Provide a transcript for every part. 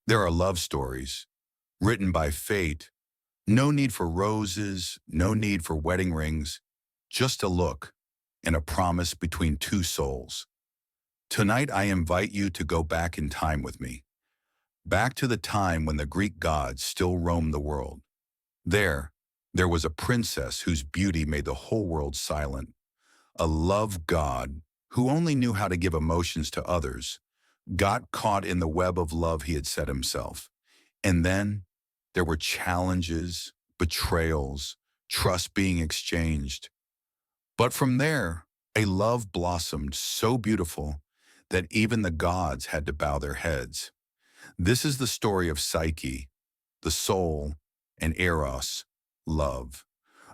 There are love stories written by fate. No need for roses, no need for wedding rings, just a look and a promise between two souls. Tonight, I invite you to go back in time with me, back to the time when the Greek gods still roamed the world. There, there was a princess whose beauty made the whole world silent, a love god who only knew how to give emotions to others, got caught in the web of love he had set himself. And then there were challenges, betrayals, trust being exchanged. But from there, a love blossomed so beautiful that even the gods had to bow their heads. This is the story of Psyche, the soul, and Eros, love.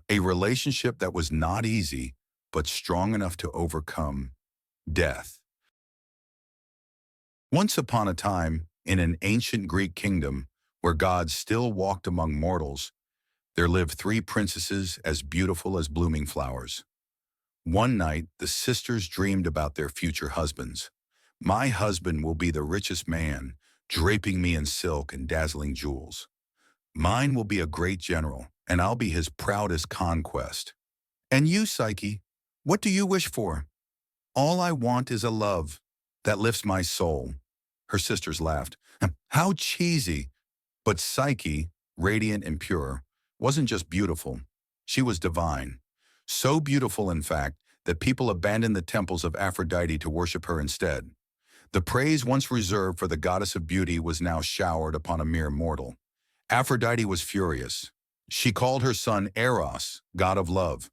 A relationship that was not easy, but strong enough to overcome death. Once upon a time, in an ancient Greek kingdom where gods still walked among mortals, there lived three princesses as beautiful as blooming flowers. One night, the sisters dreamed about their future husbands. My husband will be the richest man, draping me in silk and dazzling jewels. Mine will be a great general, and I'll be his proudest conquest. And you, Psyche, what do you wish for? All I want is a love that lifts my soul. Her sisters laughed. How cheesy! But Psyche, radiant and pure, wasn't just beautiful. She was divine. So beautiful, in fact, that people abandoned the temples of Aphrodite to worship her instead. The praise once reserved for the goddess of beauty was now showered upon a mere mortal. Aphrodite was furious. She called her son Eros, god of love.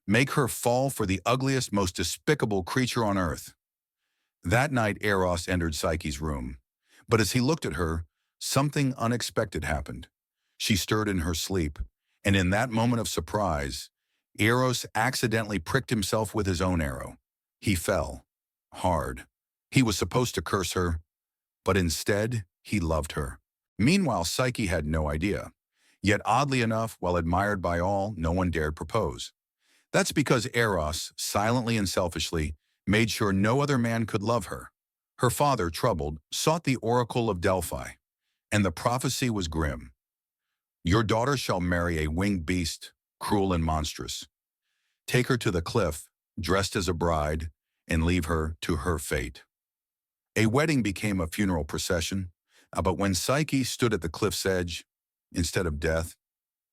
Make her fall for the ugliest, most despicable creature on earth. That night, Eros entered Psyche's room. But as he looked at her, something unexpected happened. She stirred in her sleep, and in that moment of surprise, Eros accidentally pricked himself with his own arrow. He fell, hard. He was supposed to curse her, but instead, he loved her. Meanwhile, Psyche had no idea. Yet oddly enough, while admired by all, no one dared propose. That's because Eros, silently and selfishly, made sure no other man could love her. Her father, troubled, sought the oracle of Delphi, and the prophecy was grim. Your daughter shall marry a winged beast, cruel and monstrous. Take her to the cliff, dressed as a bride, and leave her to her fate. A wedding became a funeral procession, but when Psyche stood at the cliff's edge, instead of death,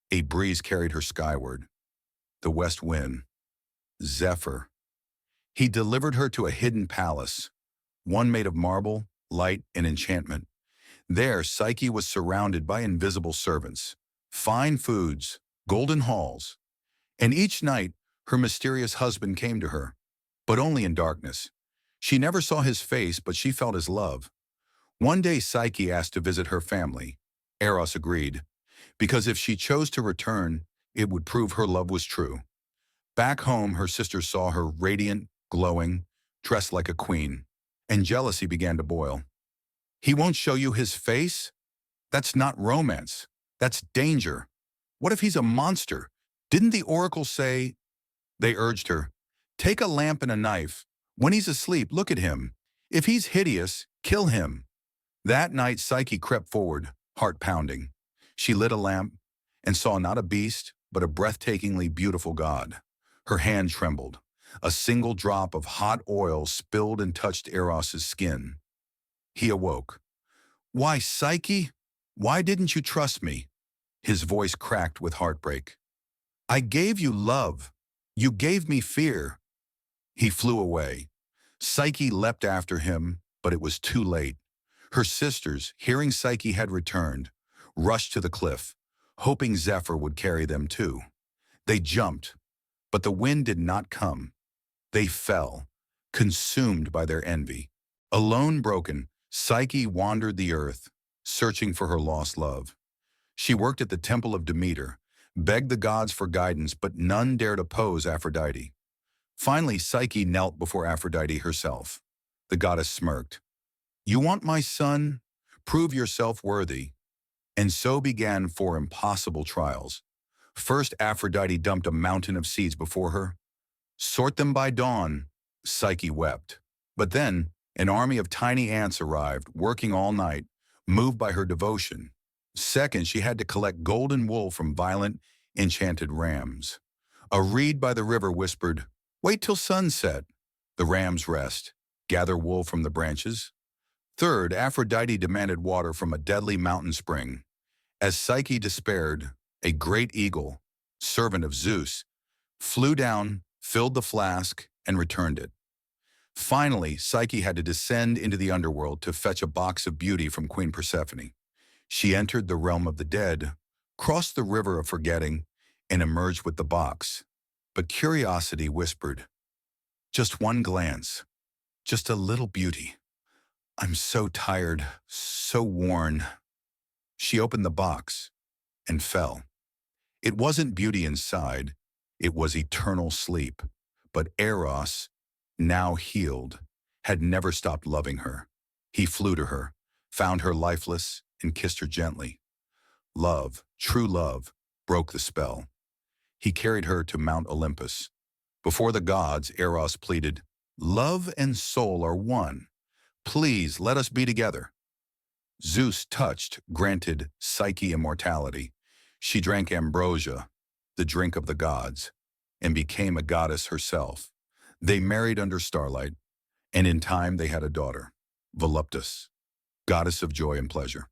a breeze carried her skyward. The west wind, Zephyr. He delivered her to a hidden palace, one made of marble, light, and enchantment. There, Psyche was surrounded by invisible servants, fine foods, golden halls, and each night her mysterious husband came to her, but only in darkness. She never saw his face, but she felt his love. One day Psyche asked to visit her family. Eros agreed, because if she chose to return, it would prove her love was true. Back home, her sisters saw her radiant, glowing, dressed like a queen, and jealousy began to boil. He won't show you his face? That's not romance. That's danger. What if he's a monster? Didn't the oracle say? They urged her, take a lamp and a knife. When he's asleep, look at him. If he's hideous, kill him. That night, Psyche crept forward, heart pounding. She lit a lamp and saw not a beast, but a breathtakingly beautiful god. Her hand trembled. A single drop of hot oil spilled and touched Eros's skin. He awoke. Why, Psyche? Why didn't you trust me? His voice cracked with heartbreak. I gave you love. You gave me fear. He flew away. Psyche leapt after him, but it was too late. Her sisters, hearing Psyche had returned, rushed to the cliff, hoping Zephyr would carry them too. They jumped, but the wind did not come. They fell, consumed by their envy. Alone, broken, Psyche wandered the earth, searching for her lost love. She worked at the temple of Demeter, begged the gods for guidance, but none dared oppose Aphrodite. Finally, Psyche knelt before Aphrodite herself. The goddess smirked. You want my son? Prove yourself worthy. And so began 4 impossible trials. First, Aphrodite dumped a mountain of seeds before her. Sort them by dawn, Psyche wept. But then, an army of tiny ants arrived, working all night, moved by her devotion. Second, she had to collect golden wool from violent, enchanted rams. A reed by the river whispered, "Wait till sunset." The rams rest, gather wool from the branches. Third, Aphrodite demanded water from a deadly mountain spring. As Psyche despaired, a great eagle, servant of Zeus, flew down, filled the flask, and returned it. Finally, Psyche had to descend into the underworld to fetch a box of beauty from Queen Persephone. She entered the realm of the dead, crossed the river of forgetting, and emerged with the box. But curiosity whispered, "Just one glance, just a little beauty. I'm so tired, so worn." She opened the box and fell. It wasn't beauty inside, it was eternal sleep. But Eros, now healed, had never stopped loving her. He flew to her, found her lifeless, and kissed her gently. Love, true love, broke the spell. He carried her to Mount Olympus. Before the gods, Eros pleaded, "Love and soul are one. Please let us be together." Zeus, touched, granted Psyche immortality. She drank ambrosia, the drink of the gods, and became a goddess herself. They married under starlight, and in time they had a daughter, Voluptus, goddess of joy and pleasure.